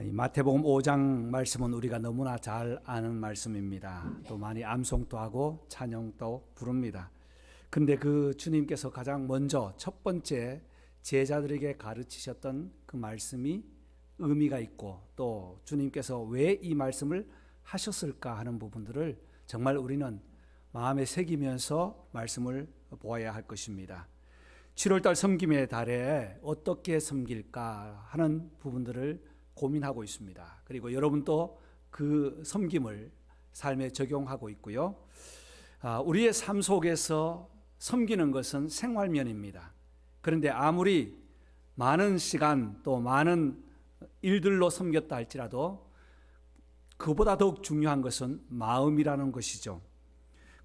이 마태복음 5장 말씀은 우리가 너무나 잘 아는 말씀입니다. 또 많이 암송도 하고 찬양도 부릅니다. 근데 그 주님께서 가장 먼저 첫 번째 제자들에게 가르치셨던 그 말씀이 의미가 있고, 또 주님께서 왜 이 말씀을 하셨을까 하는 부분들을 정말 우리는 마음에 새기면서 말씀을 보아야 할 것입니다. 7월달 섬김의 달에 어떻게 섬길까 하는 부분들을 고민하고 있습니다. 그리고 여러분도 그 섬김을 삶에 적용하고 있고요. 우리의 삶 속에서 섬기는 것은 생활면입니다. 그런데 아무리 많은 시간 또 많은 일들로 섬겼다 할지라도 그보다 더욱 중요한 것은 마음이라는 것이죠.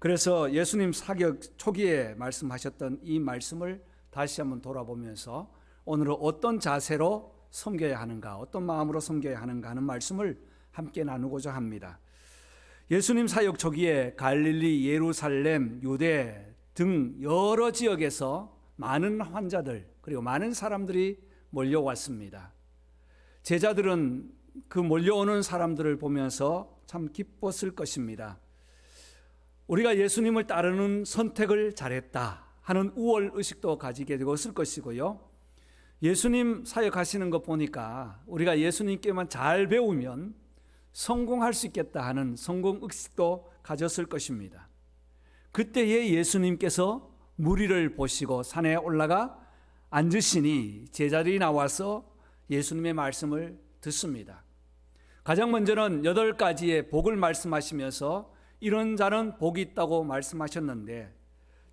그래서 예수님 사역 초기에 말씀하셨던 이 말씀을 다시 한번 돌아보면서 오늘은 어떤 자세로 섬겨야 하는가, 어떤 마음으로 섬겨야 하는가 하는 말씀을 함께 나누고자 합니다. 예수님 사역 초기에 갈릴리, 예루살렘, 유대 등 여러 지역에서 많은 환자들 그리고 많은 사람들이 몰려왔습니다. 제자들은 그 몰려오는 사람들을 보면서 참 기뻤을 것입니다. 우리가 예수님을 따르는 선택을 잘했다 하는 우월의식도 가지게 되었을 것이고요. 예수님 사역하시는 것 보니까 우리가 예수님께만 잘 배우면 성공할 수 있겠다 하는 성공의식도 가졌을 것입니다. 그때에 예수님께서 무리를 보시고 산에 올라가 앉으시니 제자들이 나와서 예수님의 말씀을 듣습니다. 가장 먼저는 8가지의 복을 말씀하시면서 이런 자는 복이 있다고 말씀하셨는데,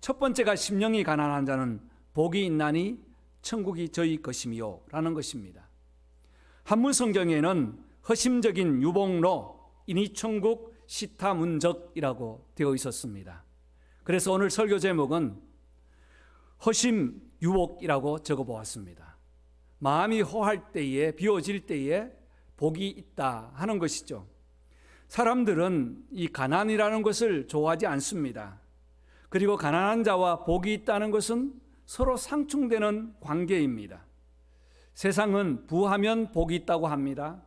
첫 번째가 심령이 가난한 자는 복이 있나니 천국이 저희 것이며 라는 것입니다. 한문 성경에는 허심적인 유복로 이니 천국 시타문적이라고 되어 있었습니다. 그래서 오늘 설교 제목은 허심 유복이라고 적어보았습니다. 마음이 허할 때에, 비워질 때에 복이 있다 하는 것이죠. 사람들은 이 가난이라는 것을 좋아하지 않습니다. 그리고 가난한 자와 복이 있다는 것은 서로 상충되는 관계입니다. 세상은 부하면 복이 있다고 합니다.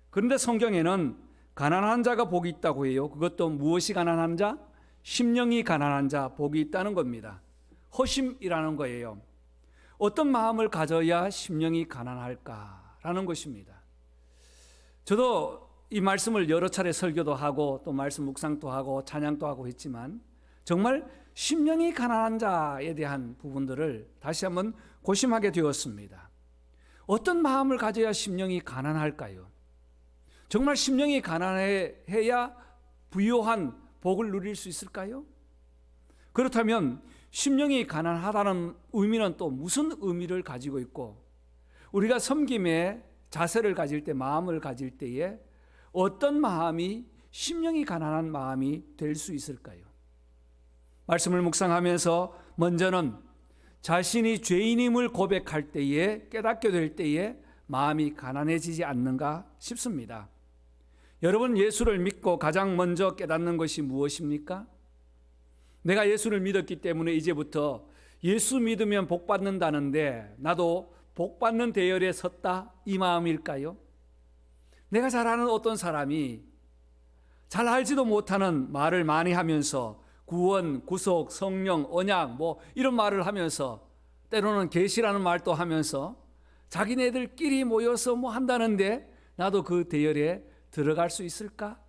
그런데 성경에는 가난한 자가 복이 있다고 해요. 그것도 무엇이 가난한 자? 심령이 가난한 자 복이 있다는 겁니다. 허심이라는 거예요. 어떤 마음을 가져야 심령이 가난할까라는 것입니다. 저도 이 말씀을 여러 차례 설교도 하고 또 말씀 묵상도 하고 찬양도 하고 했지만 정말 심령이 가난한 자에 대한 부분들을 다시 한번 고심하게 되었습니다. 어떤 마음을 가져야 심령이 가난할까요? 정말 심령이 가난해야 부유한 복을 누릴 수 있을까요? 그렇다면 심령이 가난하다는 의미는 또 무슨 의미를 가지고 있고, 우리가 섬김의 자세를 가질 때, 마음을 가질 때에 어떤 마음이 심령이 가난한 마음이 될 수 있을까요? 말씀을 묵상하면서 먼저는 자신이 죄인임을 고백할 때에, 깨닫게 될 때에 마음이 가난해지지 않는가 싶습니다. 여러분, 예수를 믿고 가장 먼저 깨닫는 것이 무엇입니까? 내가 예수를 믿었기 때문에 이제부터 예수 믿으면 복 받는다는데 나도 복 받는 대열에 섰다, 이 마음일까요? 내가 잘 아는 어떤 사람이 잘 알지도 못하는 말을 많이 하면서 구원, 구속, 성령, 언약 이런 말을 하면서 때로는 계시라는 말도 하면서 자기네들끼리 모여서 한다는데 나도 그 대열에 들어갈 수 있을까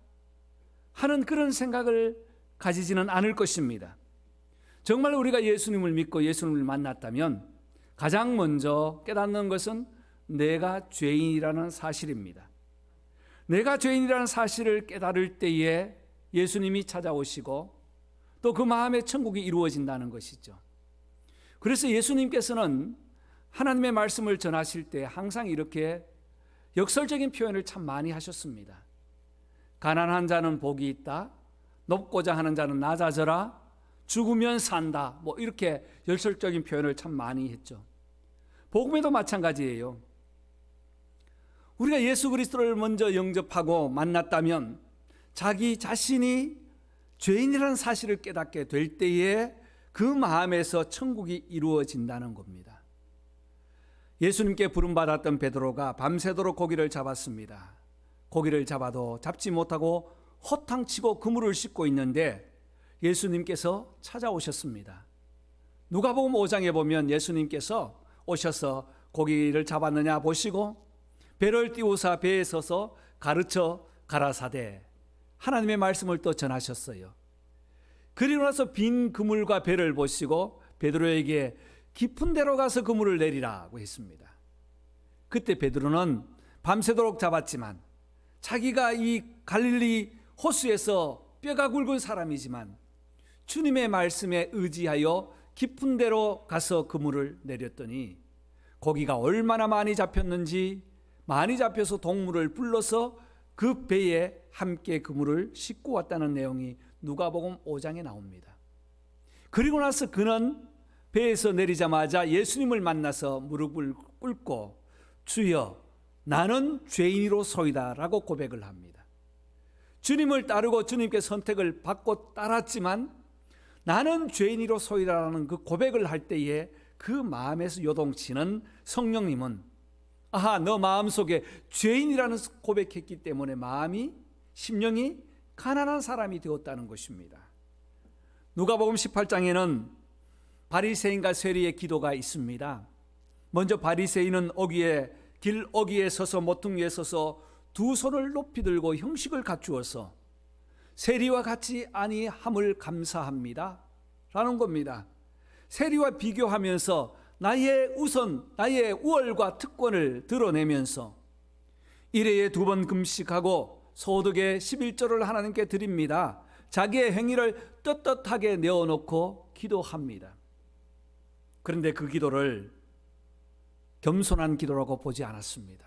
하는 그런 생각을 가지지는 않을 것입니다. 정말 우리가 예수님을 믿고 예수님을 만났다면 가장 먼저 깨닫는 것은 내가 죄인이라는 사실입니다. 내가 죄인이라는 사실을 깨달을 때에 예수님이 찾아오시고 또 그 마음의 천국이 이루어진다는 것이죠. 그래서 예수님께서는 하나님의 말씀을 전하실 때 항상 이렇게 역설적인 표현을 참 많이 하셨습니다. 가난한 자는 복이 있다, 높고자 하는 자는 낮아져라, 죽으면 산다, 이렇게 역설적인 표현을 참 많이 했죠. 복음에도 마찬가지예요. 우리가 예수 그리스도를 먼저 영접하고 만났다면 자기 자신이 죄인이라는 사실을 깨닫게 될 때에 그 마음에서 천국이 이루어진다는 겁니다. 예수님께 부름받았던 베드로가 밤새도록 고기를 잡았습니다. 고기를 잡아도 잡지 못하고 호탕치고 그물을 씻고 있는데 예수님께서 찾아오셨습니다. 누가복음 5장에 보면 예수님께서 오셔서 고기를 잡았느냐 보시고 배를 띄우사 배에 서서 가르쳐 가라사대 하나님의 말씀을 또 전하셨어요. 그리고 나서 빈 그물과 배를 보시고 베드로에게 깊은 데로 가서 그물을 내리라고 했습니다. 그때 베드로는 밤새도록 잡았지만 자기가 이 갈릴리 호수에서 뼈가 굵은 사람이지만 주님의 말씀에 의지하여 깊은 데로 가서 그물을 내렸더니 고기가 얼마나 많이 잡혔는지 많이 잡혀서 동물을 불러서 그 배에 함께 그물을 싣고 왔다는 내용이 누가복음 5장에 나옵니다. 그리고 나서 그는 배에서 내리자마자 예수님을 만나서 무릎을 꿇고 주여 나는 죄인이로소이다 라고 고백을 합니다. 주님을 따르고 주님께 선택을 받고 따랐지만 나는 죄인이로소이다라는 그 고백을 할 때에 그 마음에서 요동치는 성령님은 아하 너 마음속에 죄인이라는 고백했기 때문에 심령이 가난한 사람이 되었다는 것입니다. 누가복음 18장에는 바리새인과 세리의 기도가 있습니다. 먼저 바리새인은 길 어귀에 서서 모퉁이에 서서 두 손을 높이 들고 형식을 갖추어서 세리와 같이 아니함을 감사합니다 라는 겁니다. 세리와 비교하면서 나의 우월과 특권을 드러내면서 일회에 2번 금식하고 소득의 11조를 하나님께 드립니다. 자기의 행위를 떳떳하게 내어놓고 기도합니다. 그런데 그 기도를 겸손한 기도라고 보지 않았습니다.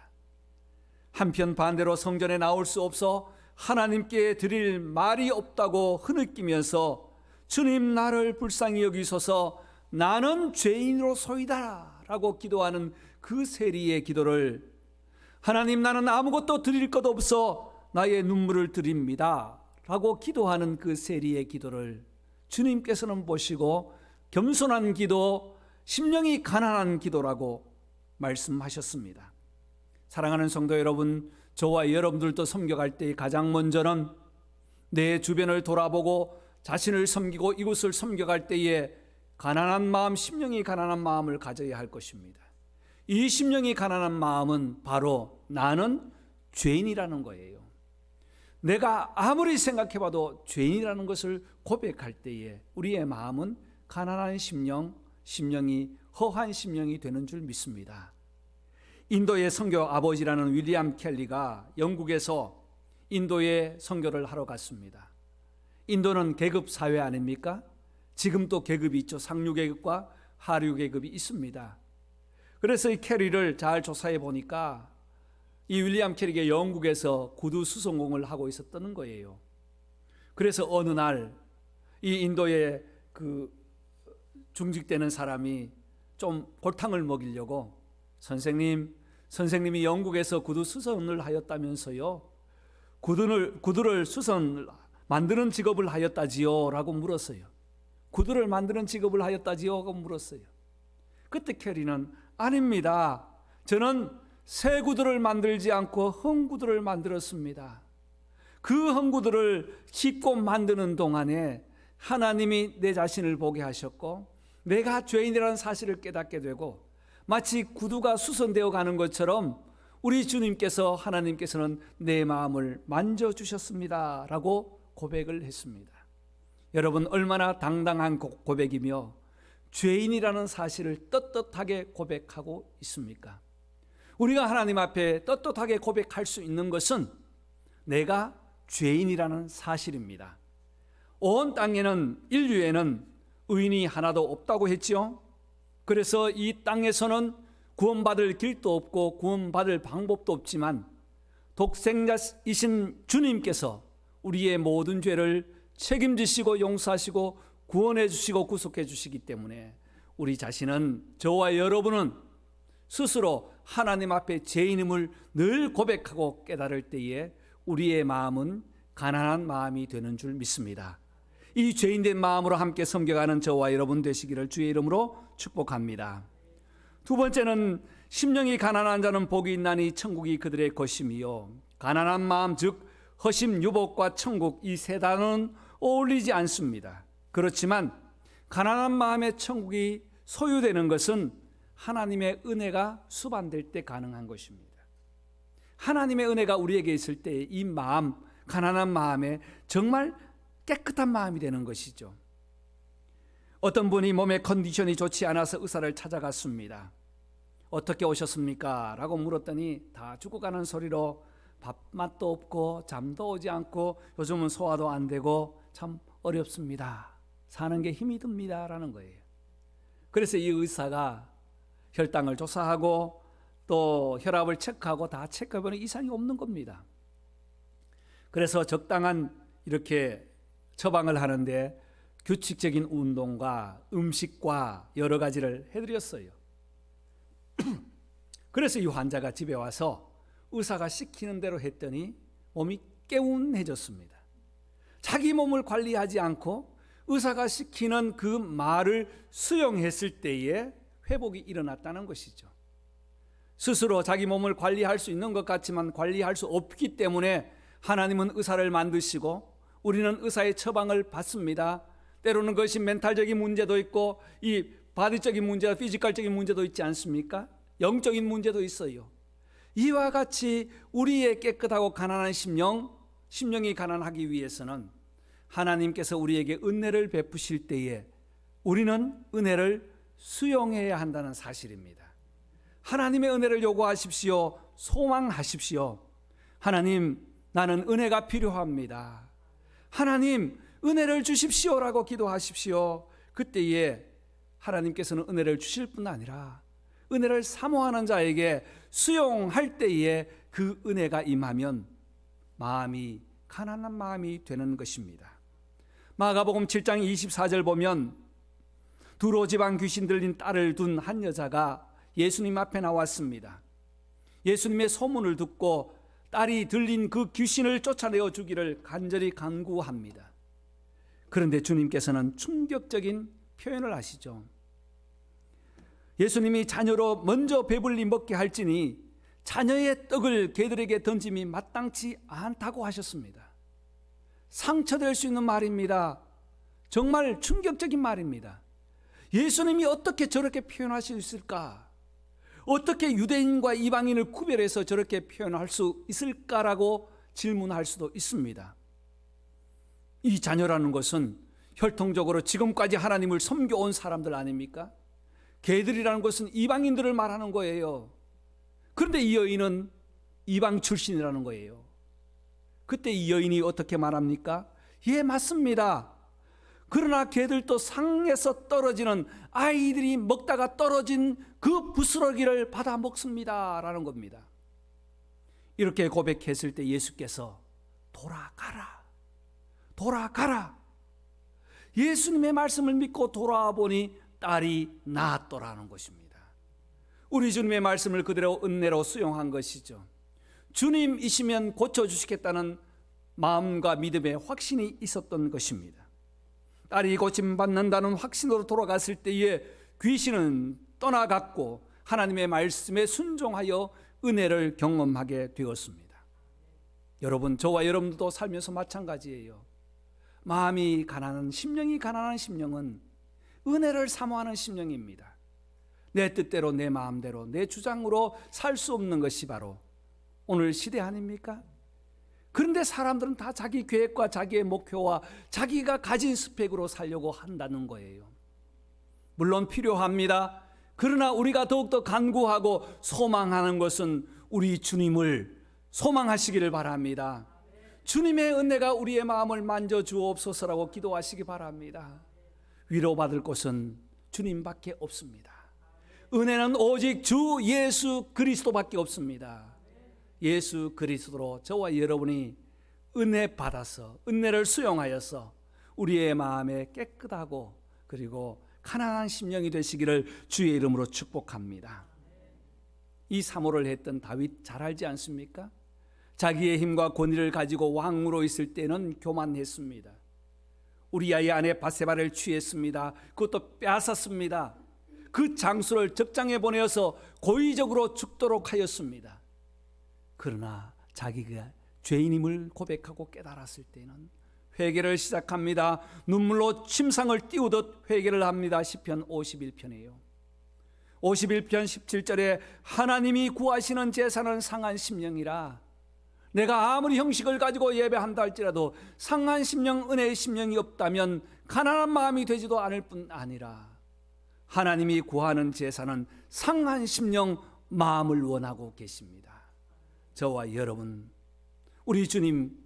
한편 반대로 성전에 나올 수 없어 하나님께 드릴 말이 없다고 흐느끼면서 주님 나를 불쌍히 여기소서 나는 죄인으로소이다 라고 기도하는 그 세리의 기도를 하나님 나는 아무것도 드릴 것 없어 나의 눈물을 드립니다 라고 기도하는 그 세리의 기도를 주님께서는 보시고 겸손한 기도, 심령이 가난한 기도라고 말씀하셨습니다. 사랑하는 성도 여러분, 저와 여러분들도 섬겨갈 때 가장 먼저는 내 주변을 돌아보고 자신을 섬기고 이곳을 섬겨갈 때에 가난한 마음, 심령이 가난한 마음을 가져야 할 것입니다. 이 심령이 가난한 마음은 바로 나는 죄인이라는 거예요. 내가 아무리 생각해봐도 죄인이라는 것을 고백할 때에 우리의 마음은 가난한 심령이 허한 심령이 되는 줄 믿습니다. 인도의 선교 아버지라는 윌리엄 켈리가 영국에서 인도에 선교를 하러 갔습니다. 인도는 계급 사회 아닙니까? 지금도 계급이 있죠. 상류 계급과 하류 계급이 있습니다. 그래서 이 켈리를 잘 조사해 보니까 이 윌리엄 켈리가 영국에서 구두 수송공을 하고 있었다는 거예요. 그래서 어느 날 이 인도의 그 중직되는 사람이 좀 골탕을 먹이려고 선생님이 영국에서 구두 수선을 하였다면서요. 구두를 수선 만드는 직업을 하였다지요 라고 물었어요. 구두를 만드는 직업을 하였다지요 라고 물었어요. 그때 캐리는 아닙니다. 저는 새 구두를 만들지 않고 헝구두를 만들었습니다. 그 헝구두를 싣고 만드는 동안에 하나님이 내 자신을 보게 하셨고 내가 죄인이라는 사실을 깨닫게 되고 마치 구두가 수선되어 가는 것처럼 우리 주님께서 하나님께서는 내 마음을 만져주셨습니다 라고 고백을 했습니다. 여러분 얼마나 당당한 고백이며 죄인이라는 사실을 떳떳하게 고백하고 있습니까? 우리가 하나님 앞에 떳떳하게 고백할 수 있는 것은 내가 죄인이라는 사실입니다. 온 땅에는 인류에는 의인이 하나도 없다고 했지요. 그래서 이 땅에서는 구원받을 길도 없고 구원받을 방법도 없지만 독생자이신 주님께서 우리의 모든 죄를 책임지시고 용서하시고 구원해 주시고 구속해 주시기 때문에 우리 자신은, 저와 여러분은 스스로 하나님 앞에 죄인임을 늘 고백하고 깨달을 때에 우리의 마음은 가난한 마음이 되는 줄 믿습니다. 이 죄인된 마음으로 함께 섬겨가는 저와 여러분 되시기를 주의 이름으로 축복합니다. 두 번째는 심령이 가난한 자는 복이 있나니 천국이 그들의 것이며, 가난한 마음 즉 허심 유복과 천국 이 세 단어는 어울리지 않습니다. 그렇지만 가난한 마음의 천국이 소유되는 것은 하나님의 은혜가 수반될 때 가능한 것입니다. 하나님의 은혜가 우리에게 있을 때 이 마음, 가난한 마음에 정말 깨끗한 마음이 되는 것이죠. 어떤 분이 몸의 컨디션이 좋지 않아서 의사를 찾아갔습니다. 어떻게 오셨습니까? 라고 물었더니 다 죽어가는 소리로 밥맛도 없고 잠도 오지 않고 요즘은 소화도 안 되고 참 어렵습니다. 사는 게 힘이 듭니다. 라는 거예요. 그래서 이 의사가 혈당을 조사하고 또 혈압을 체크하고 다 체크해보니 이상이 없는 겁니다. 그래서 적당한 이렇게 처방을 하는데 규칙적인 운동과 음식과 여러 가지를 해드렸어요. 그래서 이 환자가 집에 와서 의사가 시키는 대로 했더니 몸이 개운해졌습니다. 자기 몸을 관리하지 않고 의사가 시키는 그 말을 수용했을 때에 회복이 일어났다는 것이죠. 스스로 자기 몸을 관리할 수 있는 것 같지만 관리할 수 없기 때문에 하나님은 의사를 만드시고 우리는 의사의 처방을 받습니다. 때로는 그것이 멘탈적인 문제도 있고 이 바디적인 문제, 피지컬적인 문제도 있지 않습니까? 영적인 문제도 있어요. 이와 같이 우리의 깨끗하고 가난한 심령이 가난하기 위해서는 하나님께서 우리에게 은혜를 베푸실 때에 우리는 은혜를 수용해야 한다는 사실입니다. 하나님의 은혜를 요구하십시오. 소망하십시오. 하나님, 나는 은혜가 필요합니다. 하나님, 은혜를 주십시오라고 기도하십시오. 그때에 하나님께서는 은혜를 주실 뿐 아니라 은혜를 사모하는 자에게 수용할 때에 그 은혜가 임하면 마음이 가난한 마음이 되는 것입니다. 마가복음 7장 24절 보면 두로 지방 귀신 들린 딸을 둔 한 여자가 예수님 앞에 나왔습니다. 예수님의 소문을 듣고 딸이 들린 그 귀신을 쫓아내어 주기를 간절히 간구합니다. 그런데 주님께서는 충격적인 표현을 하시죠. 예수님이 자녀로 먼저 배불리 먹게 할지니 자녀의 떡을 개들에게 던짐이 마땅치 않다고 하셨습니다. 상처될 수 있는 말입니다. 정말 충격적인 말입니다. 예수님이 어떻게 저렇게 표현하실 수 있을까? 어떻게 유대인과 이방인을 구별해서 저렇게 표현할 수 있을까라고 질문할 수도 있습니다. 이 자녀라는 것은 혈통적으로 지금까지 하나님을 섬겨온 사람들 아닙니까? 개들이라는 것은 이방인들을 말하는 거예요. 그런데 이 여인은 이방 출신이라는 거예요. 그때 이 여인이 어떻게 말합니까? 예, 맞습니다. 그러나 개들도 상에서 떨어지는 아이들이 먹다가 떨어진 그 부스러기를 받아 먹습니다 라는 겁니다. 이렇게 고백했을 때 예수께서 돌아가라. 예수님의 말씀을 믿고 돌아와 보니 딸이 나았더라는 것입니다. 우리 주님의 말씀을 그대로 은혜로 수용한 것이죠. 주님이시면 고쳐주시겠다는 마음과 믿음의 확신이 있었던 것입니다. 딸이 고침받는다는 확신으로 돌아갔을 때에 귀신은 떠나갔고 하나님의 말씀에 순종하여 은혜를 경험하게 되었습니다. 여러분, 저와 여러분도 살면서 마찬가지예요. 마음이 가난한 심령이 가난한 심령은 은혜를 사모하는 심령입니다. 내 뜻대로 내 마음대로 내 주장으로 살 수 없는 것이 바로 오늘 시대 아닙니까? 그런데 사람들은 다 자기 계획과 자기의 목표와 자기가 가진 스펙으로 살려고 한다는 거예요. 물론 필요합니다. 그러나 우리가 더욱더 간구하고 소망하는 것은 우리 주님을 소망하시기를 바랍니다. 주님의 은혜가 우리의 마음을 만져주옵소서라고 기도하시기 바랍니다. 위로받을 곳은 주님밖에 없습니다. 은혜는 오직 주 예수 그리스도밖에 없습니다. 예수 그리스도로 저와 여러분이 은혜 받아서 은혜를 수용하여서 우리의 마음에 깨끗하고 그리고 가난한 심령이 되시기를 주의 이름으로 축복합니다. 이 사모를 했던 다윗 잘 알지 않습니까? 자기의 힘과 권위를 가지고 왕으로 있을 때는 교만했습니다. 우리아의 아내 바세바를 취했습니다. 그것도 빼앗았습니다. 그 장수를 적장에 보내어서 고의적으로 죽도록 하였습니다. 그러나 자기가 죄인임을 고백하고 깨달았을 때는 회개를 시작합니다. 눈물로 침상을 띄우듯 회개를 합니다. 시편 51편이에요. 51편 17절에 하나님이 구하시는 제사는 상한 심령이라, 내가 아무리 형식을 가지고 예배한다 할지라도 상한 심령, 은혜의 심령이 없다면 가난한 마음이 되지도 않을 뿐 아니라, 하나님이 구하는 제사는 상한 심령, 마음을 원하고 계십니다. 저와 여러분, 우리 주님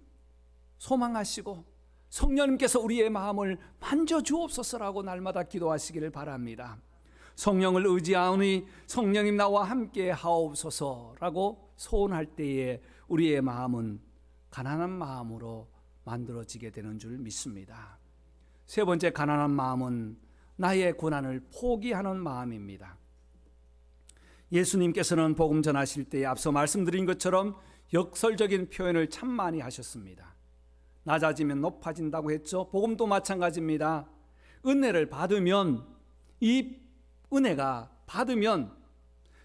소망하시고 성령님께서 우리의 마음을 만져주옵소서라고 날마다 기도하시기를 바랍니다. 성령을 의지하오니 성령님 나와 함께 하옵소서라고 소원할 때에 우리의 마음은 가난한 마음으로 만들어지게 되는 줄 믿습니다. 세 번째 가난한 마음은 나의 고난을 포기하는 마음입니다. 예수님께서는 복음 전하실 때에 앞서 말씀드린 것처럼 역설적인 표현을 참 많이 하셨습니다. 낮아지면 높아진다고 했죠. 복음도 마찬가지입니다. 은혜를 받으면, 이 은혜가 받으면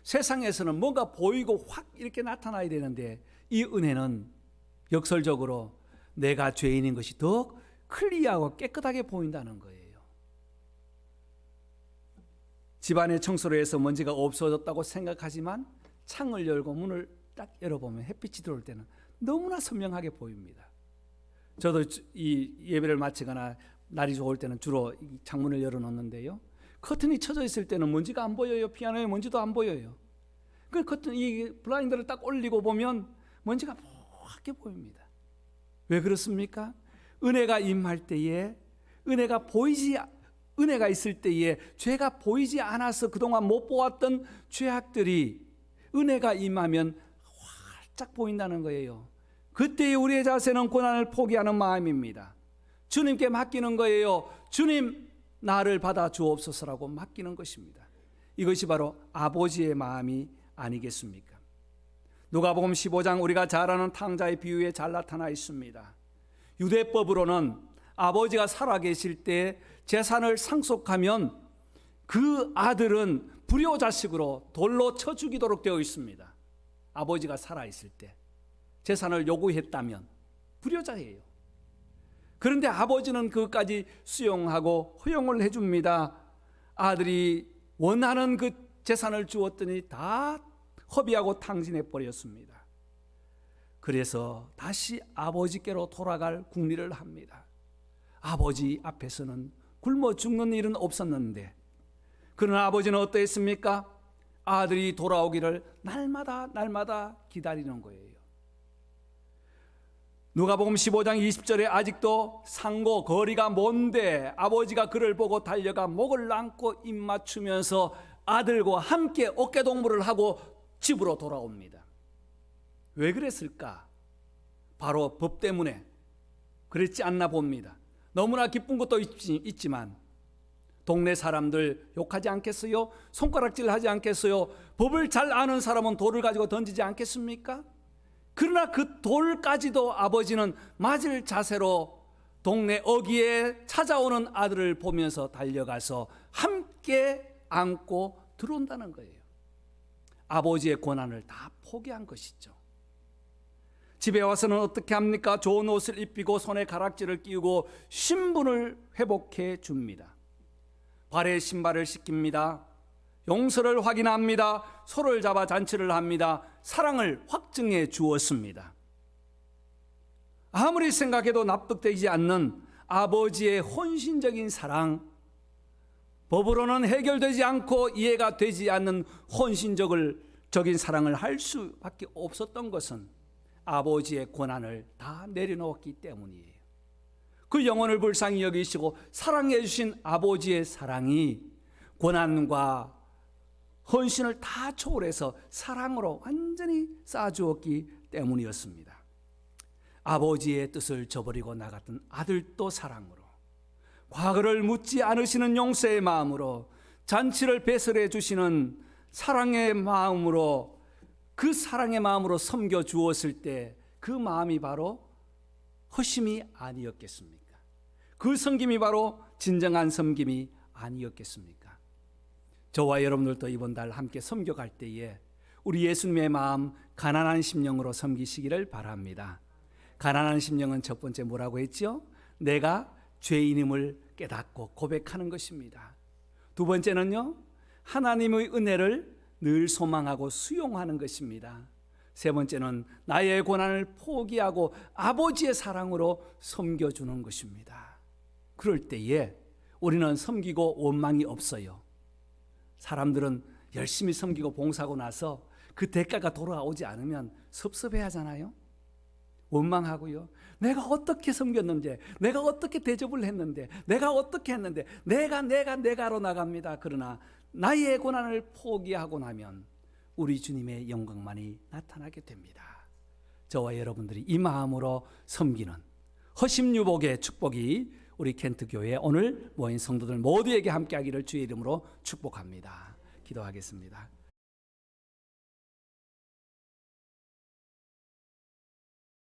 세상에서는 뭔가 보이고 확 이렇게 나타나야 되는데, 이 은혜는 역설적으로 내가 죄인인 것이 더 클리어하고 깨끗하게 보인다는 거예요. 집안의 청소를 해서 먼지가 없어졌다고 생각하지만 창을 열고 문을 딱 열어보면 햇빛이 들어올 때는 너무나 선명하게 보입니다. 저도 이 예배를 마치거나 날이 좋을 때는 주로 창문을 열어놓는데요, 커튼이 쳐져 있을 때는 먼지가 안 보여요. 피아노에 먼지도 안 보여요. 그 커튼, 이 블라인드를 딱 올리고 보면 먼지가 뽀얗게 보입니다. 왜 그렇습니까? 은혜가 임할 때에, 은혜가 있을 때에 죄가 보이지 않아서 그동안 못 보았던 죄악들이 은혜가 임하면 활짝 보인다는 거예요. 그때의 우리의 자세는 고난을 포기하는 마음입니다. 주님께 맡기는 거예요. 주님, 나를 받아 주옵소서라고 맡기는 것입니다. 이것이 바로 아버지의 마음이 아니겠습니까? 누가복음 15장 우리가 잘 아는 탕자의 비유에 잘 나타나 있습니다. 유대법으로는 아버지가 살아계실 때 재산을 상속하면 그 아들은 불효자식으로 돌로 쳐 죽이도록 되어 있습니다. 아버지가 살아있을 때 재산을 요구했다면 불효자예요. 그런데 아버지는 그것까지 수용하고 허용을 해줍니다. 아들이 원하는 그 재산을 주었더니 다 허비하고 탕진해 버렸습니다. 그래서 다시 아버지께로 돌아갈 궁리를 합니다. 아버지 앞에서는 굶어 죽는 일은 없었는데, 그러나 아버지는 어떠했습니까? 아들이 돌아오기를 날마다 기다리는 거예요. 누가복음 15장 20절에 아직도 상고 거리가 먼데 아버지가 그를 보고 달려가 목을 안고 입 맞추면서 아들과 함께 어깨동무를 하고 집으로 돌아옵니다. 왜 그랬을까? 바로 법 때문에 그랬지 않나 봅니다. 너무나 기쁜 것도 있지만 동네 사람들 욕하지 않겠어요? 손가락질 하지 않겠어요? 법을 잘 아는 사람은 돌을 가지고 던지지 않겠습니까? 그러나 그 돌까지도 아버지는 맞을 자세로 동네 어귀에 찾아오는 아들을 보면서 달려가서 함께 안고 들어온다는 거예요. 아버지의 고난을 다 포기한 것이죠. 집에 와서는 어떻게 합니까? 좋은 옷을 입히고 손에 가락지를 끼우고 신분을 회복해 줍니다. 발에 신발을 씻깁니다. 용서를 확인합니다. 소를 잡아 잔치를 합니다. 사랑을 확증해 주었습니다. 아무리 생각해도 납득되지 않는 아버지의 헌신적인 사랑, 법으로는 해결되지 않고 이해가 되지 않는 헌신적인 사랑을 할 수밖에 없었던 것은 아버지의 고난을 다 내려놓았기 때문이에요. 그 영혼을 불쌍히 여기시고 사랑해 주신 아버지의 사랑이 고난과 헌신을 다 초월해서 사랑으로 완전히 쌓아주었기 때문이었습니다. 아버지의 뜻을 저버리고 나갔던 아들도 사랑으로, 과거를 묻지 않으시는 용서의 마음으로, 잔치를 배설해 주시는 사랑의 마음으로, 그 사랑의 마음으로 섬겨 주었을 때 그 마음이 바로 허심이 아니었겠습니까? 그 섬김이 바로 진정한 섬김이 아니었겠습니까? 저와 여러분들도 이번 달 함께 섬겨갈 때에 우리 예수님의 마음 가난한 심령으로 섬기시기를 바랍니다. 가난한 심령은 첫 번째 뭐라고 했죠? 내가 죄인임을 깨닫고 고백하는 것입니다. 두 번째는요, 하나님의 은혜를 늘 소망하고 수용하는 것입니다. 세 번째는 나의 고난을 포기하고 아버지의 사랑으로 섬겨주는 것입니다. 그럴 때에 우리는 섬기고 원망이 없어요. 사람들은 열심히 섬기고 봉사하고 나서 그 대가가 돌아오지 않으면 섭섭해하잖아요. 원망하고요. 내가 어떻게 섬겼는데, 내가 어떻게 대접을 했는데, 내가 어떻게 했는데, 내가로 나갑니다. 그러나 나의 고난을 포기하고 나면 우리 주님의 영광만이 나타나게 됩니다. 저와 여러분들이 이 마음으로 섬기는 허심유복의 축복이 우리 켄트교회 오늘 모인 성도들 모두에게 함께하기를 주의 이름으로 축복합니다. 기도하겠습니다.